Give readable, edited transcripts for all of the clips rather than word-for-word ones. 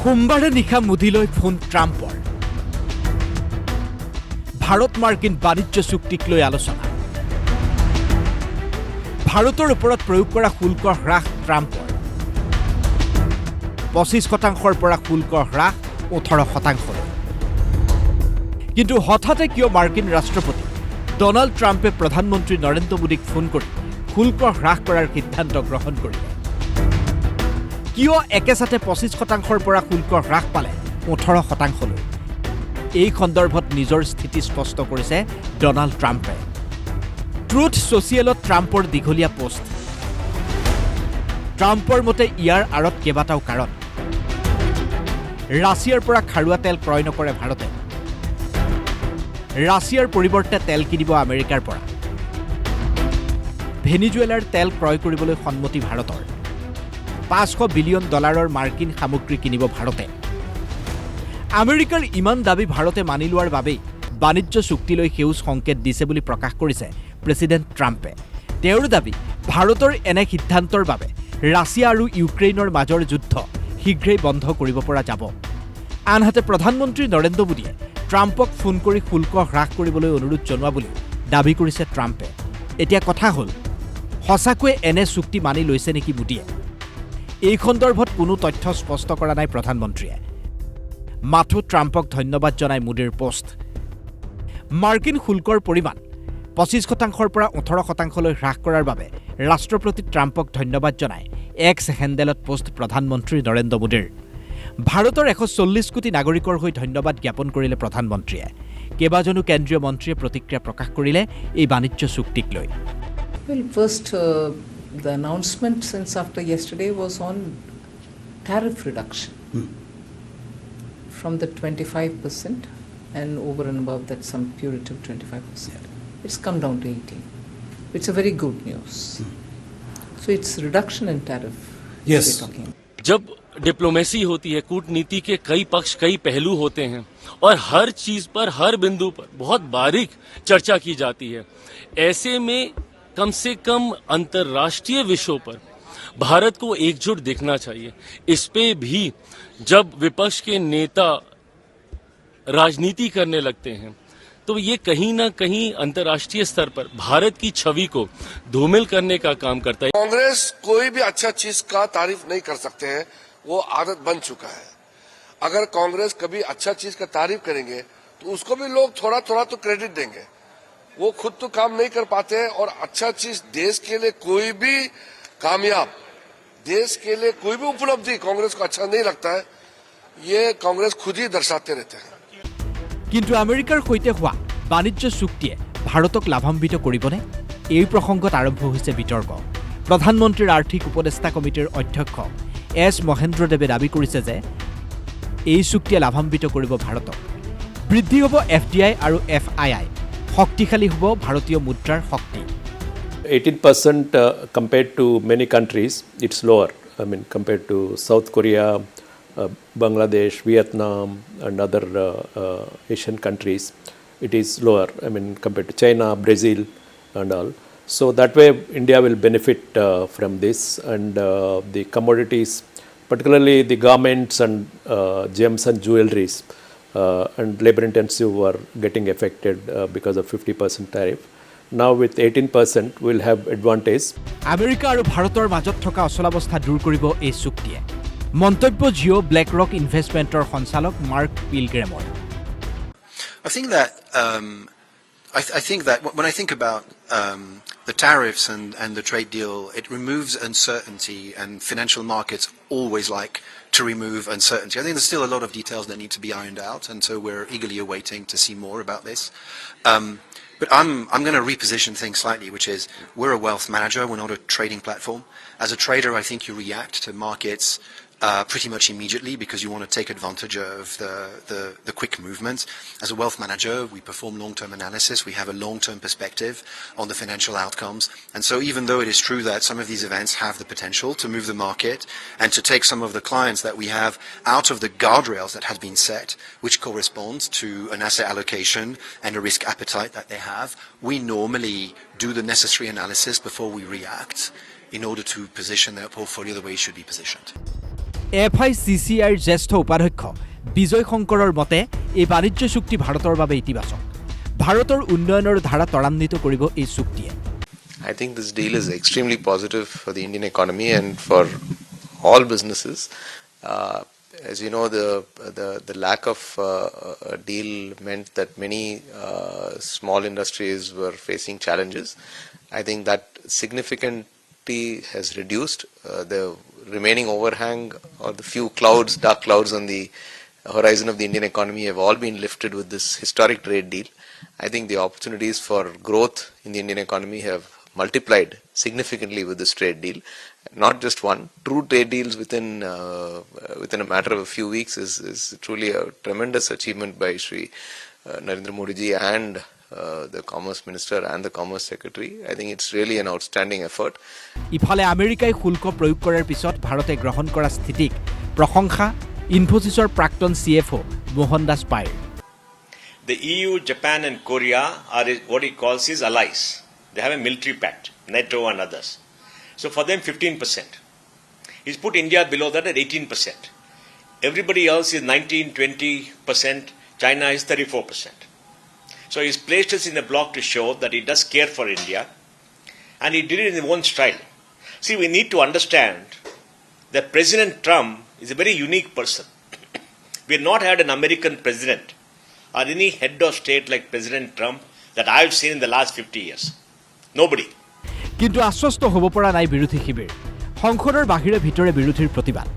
সোমবাৰে নিশা মুদিলৈ ফোন ট্ৰাম্পৰ ভাৰত মাৰ্কিন বাণিজ্য চুক্তিক লৈ আলোচনা ভাৰতৰ ওপৰত প্ৰয়োগ কৰা শুল্ক হ্ৰাস ট্ৰাম্পৰ 25% পৰা শুল্ক হ্ৰাস 18%। কিন্তু হঠাতে কিয় মাৰ্কিন ৰাষ্ট্ৰপতি ডনাল্ড ট্ৰাম্পে প্ৰধানমন্ত্ৰী নৰেন্দ্ৰ মোদীক ফোন কৰি শুল্ক হ্ৰাস কৰাৰ সিদ্ধান্ত গ্ৰহণ কৰিলে? কিয় একেসাথে 25% পৰা শুল্ক হ্ৰাস পালে 18%লৈ? এই সন্দৰ্ভত নিজৰ স্থিতি স্পষ্ট কৰিছে ডনাল্ড ট্ৰাম্পে। ট্ৰুথ ছ'চিয়েলত ট্ৰাম্পৰ দীঘলীয়া পোষ্ট। ট্ৰাম্পৰ মতে ইয়াৰ আঁৰত কেইবাটাও কাৰণ। ৰাছিয়াৰ পৰা খাৰুৱা তেল ক্ৰয় নকৰে ভাৰতে। ৰাছিয়াৰ পৰিৱৰ্তে তেল কিনিব আমেৰিকাৰ পৰা। ভেনিজুৱেলাৰ তেল ক্ৰয় কৰিবলৈ সন্মতি ভাৰতৰ। $500 বিলিয়ন মাৰ্কিন সামগ্ৰী কিনিব ভাৰতে। আমেৰিকাৰ ইমান দাবী ভাৰতে মানি লোৱাৰ বাবেই বাণিজ্য চুক্তিলৈ সেউজ সংকেত দিছে বুলি প্ৰকাশ কৰিছে প্ৰেছিডেণ্ট ট্ৰাম্পে। তেওঁৰ দাবী, ভাৰতৰ এনে সিদ্ধান্তৰ বাবে ৰাছিয়া আৰু ইউক্ৰেইনৰ মাজৰ যুদ্ধ শীঘ্ৰেই বন্ধ কৰিব পৰা যাব। আনহাতে প্ৰধানমন্ত্ৰী নৰেন্দ্ৰ মোদীয়ে ট্ৰাম্পক ফোন কৰি শুল্ক হ্ৰাস কৰিবলৈ অনুৰোধ জনোৱা বুলি দাবী কৰিছে ট্ৰাম্পে। এতিয়া কথা হ'ল, সঁচাকৈয়ে এনে চুক্তি মানি লৈছে নেকি মোদীয়ে? এই সন্দৰ্ভত কোনো তথ্য স্পষ্ট কৰা নাই প্ৰধানমন্ত্ৰীয়ে। মাথো ট্ৰাম্পক ধন্যবাদ জনাই মোদীৰ পোষ্ট। মাৰ্কিন শুল্কৰ পৰিমাণ 25% পৰা 18%লৈ হ্ৰাস কৰাৰ বাবে ৰাষ্ট্ৰপতি ট্ৰাম্পক ধন্যবাদ জনাই এক্স হেণ্ডেলত পোষ্ট প্ৰধানমন্ত্ৰী নৰেন্দ্ৰ মোদীৰ। ভাৰতৰ 140 কোটি নাগৰিকৰ হৈ ধন্যবাদ জ্ঞাপন কৰিলে প্ৰধানমন্ত্ৰীয়ে। কেইবাজনো কেন্দ্ৰীয় মন্ত্ৰীয়ে প্ৰতিক্ৰিয়া প্ৰকাশ কৰিলে এই বাণিজ্য চুক্তিক লৈ। Well, first, the announcement since after yesterday was on tariff reduction from the 25% and over and above that some punitive 25%. It's come down to 18%. It's a very good news. So it's reduction in tariff. Yes. We're talking. जब diplomacy होती है, कूटनीति के कई पक्ष कई पहलू होते हैं और हर चीज पर हर बिंदु पर बहुत बारीक चर्चा की जाती है। ऐसे में कम से कम अंतर्राष्ट्रीय विषयों पर भारत को एकजुट दिखना चाहिए। इस पे भी जब विपक्ष के नेता राजनीति करने लगते हैं तो ये कहीं ना कहीं अंतर्राष्ट्रीय स्तर पर भारत की छवि को धूमिल करने का काम करता है। कांग्रेस कोई भी अच्छा चीज का तारीफ नहीं कर सकते हैं, वो आदत बन चुका है। अगर कांग्रेस कभी अच्छा चीज का तारीफ करेंगे तो उसको भी लोग थोड़ा थोड़ा तो क्रेडिट देंगे। वो खुद तो काम नहीं कर पाते हैं और अच्छा चीज देश के लिए कोई भी कामयाब, देश के लिए कोई भी उपलब्धि कांग्रेस को अच्छा नहीं लगता है, ये कांग्रेस खुद ही दर्शाते रहते हैं। কিন্তু আমেৰিকাৰ সৈতে হোৱা বাণিজ্য চুক্তিয়ে ভাৰতক লাভান্বিত কৰিবনে? এই প্ৰসংগত আৰম্ভ হৈছে বিতৰ্ক। প্ৰধানমন্ত্ৰীৰ আৰ্থিক উপদেষ্টা কমিটিৰ অধ্যক্ষ এছ মহেন্দ্ৰদেৱে দাবী কৰিছে যে এই চুক্তিয়ে লাভান্বিত কৰিব ভাৰতক। বৃদ্ধি হ'ব FDI আৰু FII। শক্তিশালী হ'ব ভাৰতীয় মুদ্ৰাৰ শক্তি। 18% compared to many countries, it's lower. I mean, compared to South Korea, Bangladesh, Vietnam, and other Asian countries, it is lower. I mean, compared to China, Brazil, and all. So that way, India will benefit from this, and the commodities, particularly the garments and gems and jewelries, and labor-intensive were getting affected because of 50% tariff. Now with 18%, we'll have advantage. America আৰু ভাৰতৰ মাজত থকা অচলাৱস্থা দূৰ কৰিব এই চুক্তিয়ে। মন্তব্য Jio' Blake ৰক ইনভেষ্টমেণ্টৰ সঞ্চালক mark পিলগ্ৰেমৰ। I think that when I think about the tariffs and the trade deal, it removes uncertainty, and financial markets always like to remove uncertainty. I think there's still a lot of details that need to be ironed out, and so we're eagerly awaiting to see more about this. But I'm going to reposition things slightly, which is we're a wealth manager, we're not a trading platform. As a trader, I think you react to markets pretty much immediately because you want to take advantage of the quick movements. As a wealth manager, we perform long-term analysis. We have a long-term perspective on the financial outcomes. And so even though it is true that some of these events have the potential to move the market and to take some of the clients that we have out of the guardrails that have been set, which corresponds to an asset allocation and a risk appetite that they have, we normally do the necessary analysis before we react in order to position their portfolio the way it should be positioned. FICCIৰ জ্যেষ্ঠ উপাধ্যক্ষ বিজয় শংকৰৰ মতে এই বাণিজ্য চুক্তি ভাৰতৰ বাবে ইতিবাচক। ভাৰতৰ উন্নয়নৰ ধাৰা ত্বৰান্বিত কৰিব এই চুক্তিয়ে। I think this deal is extremely positive for the Indian economy and for all businesses. As you know, the lack of a deal meant that many small industries were facing challenges. I think that significantly has reduced. The remaining overhang or the few clouds, dark clouds on the horizon of the Indian economy have all been lifted with this historic trade deal. I think the opportunities for growth in the Indian economy have multiplied significantly with this trade deal. Not just one, true trade deals within a matter of a few weeks is truly a tremendous achievement by Shri Narendra Modi ji and the Commerce Minister and the Commerce Secretary. I think it's really an outstanding effort. ইফালে আমেৰিকাই শুল্ক প্ৰয়োগ কৰাৰ পিছত ভাৰতে গ্ৰহণ কৰা স্থিতিক প্ৰশংসা ইনফোসিছৰ প্ৰাক্তন CFO Mohan Das পাইৰ। The EU, Japan and Korea are what he calls his allies. They have a military pact, NATO and others. So for them 15%. He's put India below that at 18%. Everybody else is 19, 20%. China is 34%. So he's placed us in a block to show that he does care for India. And he did it in his own style. See, we need to understand that President Trump is a very unique person. We have not had an American president or any head of state like President Trump that I've seen in the last 50 years. Nobody. কিন্তু আশ্বস্ত হ'ব পৰা নাই বিৰোধী শিবিৰ। সংসদৰ বাহিৰে ভিতৰে বিৰোধীৰ প্ৰতিবাদ।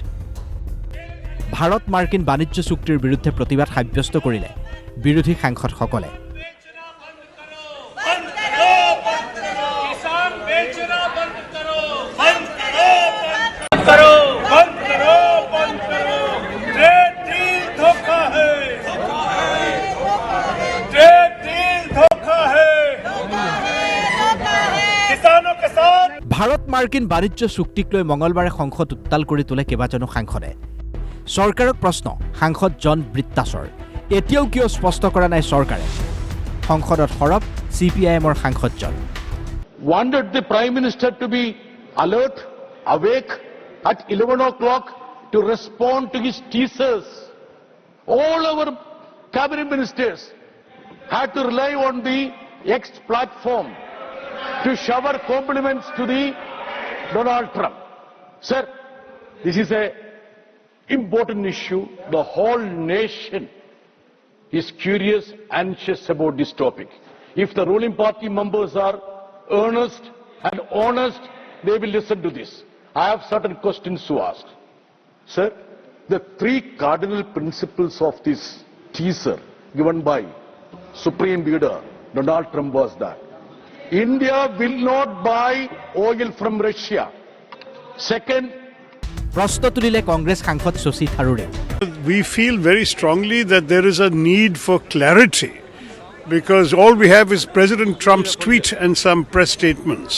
ভাৰত মাৰ্কিন বাণিজ্য চুক্তিৰ বিৰুদ্ধে প্ৰতিবাদ সাব্যস্ত কৰিলে বিৰোধী সাংসদসকলে। ভাৰত মাৰ্কিন বাণিজ্য চুক্তিক লৈ মঙলবাৰে সংসদ উত্তাল কৰি তোলে কেইবাজনো সাংসদে। চৰকাৰক প্ৰশ্ন সাংসদ জন ব্ৰিটাছৰ, এতিয়াও কিয় স্পষ্ট কৰা নাই চৰকাৰে? সংসদত সৰব CPIMৰ সাংসদজন। Wanted the Prime Minister to be alert, awake at 11 o'clock to respond to his teasers. All our cabinet ministers had to rely on the X platform to shower compliments to the Donald Trump. Sir, this is an important issue. The whole nation is curious, anxious about this topic. If the ruling party members are earnest and honest, they will listen to this. I have certain questions to ask. Sir, the three cardinal principles of this teaser given by Supreme Leader Donald Trump was that India will not buy oil from Russia. Second, প্ৰশ্ন তুলিলে কংগ্ৰেছ সাংসদ শশী থাৰুৰে। We feel very strongly that there is a need for clarity because all we have is President Trump's tweet and some press statements.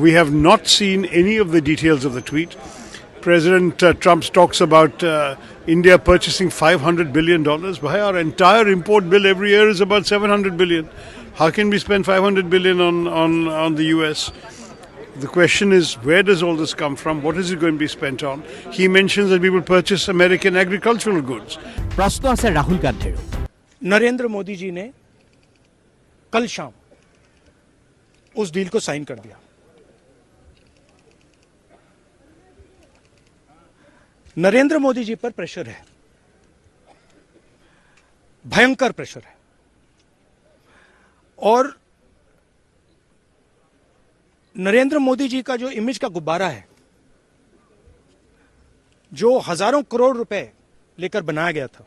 We have not seen any of the details of the tweet. President Trump talks about India purchasing $500 billion. Why our entire import bill every year is about $700 billion. How can we spend $500 billion on the US? The question is, where does all this come from? What is it going to be spent on? He mentions that we will purchase American agricultural goods. प्रश्न আছে राहुल गांधी। नरेंद्र मोदी जी ने कल शाम उस deal को sign कर दिया। नरेंद्र मोदी जी पर प्रेशर है, भयंकर प्रेशर है, और नरेंद्र मोदी जी का जो इमेज का गुब्बारा है, जो हजारों करोड़ रुपए लेकर बनाया गया था,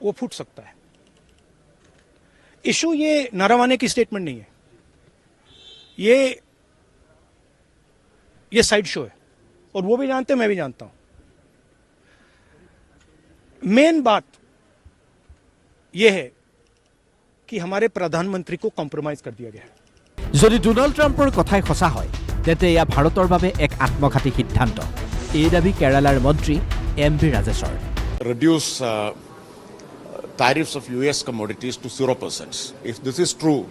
वो फूट सकता है। इशू ये नारावाने की स्टेटमेंट नहीं है, ये साइड शो है, और वो भी जानते हैं, मैं भी जानता हूं। मेन बात यह है कि हमारे प्रधानमंत्री को कॉम्प्रोमाइज कर दिया गया है। যদি ডোনাল্ড ট্ৰাম্পৰ কথাই সঁচা হয় তেন্তে এয়া ভাৰতৰ বাবে এক আত্মঘাতী সিদ্ধান্ত, এই দাবী কেৰালাৰ মন্ত্ৰী MV ৰাজেশৰ। Reduce tariffs of US commodities to 0%. If this is true,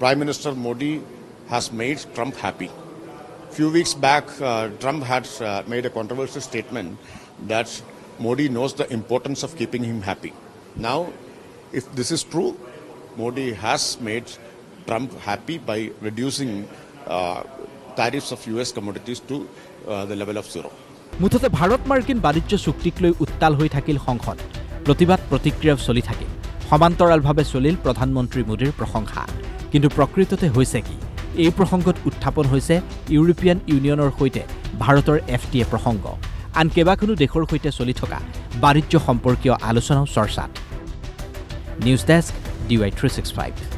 Prime Minister Modi has made Trump happy. Few weeks back, Trump had made a controversial statement that Modi knows the importance of keeping him happy. Now, if this is true, Modi has made Trump happy by reducing tariffs of US commodities to the level of 0. মুঠতে ভাৰত মাৰ্কিন বাণিজ্য চুক্তিক লৈ উত্তাল হৈ থাকিল সংসদ প্ৰতিবাদ প্ৰতিক্ৰিয়াও চলি থাকিল সমান্তৰালভাৱে চলিল প্ৰধানমন্ত্ৰী মোদীৰ প্ৰশংসা কিন্তু প্ৰকৃততে হৈছে কি এই প্ৰসংগত উত্থাপন হৈছে ইউৰোপিয়ান ইউনিয়নৰ সৈতে ভাৰতৰ FTA প্ৰসংগ আন কেইবাখনো দেশৰ সৈতে চলি থকা বাণিজ্য সম্পৰ্কীয় আলোচনাও চৰ্চাত নিউজ ডেস্ক DY365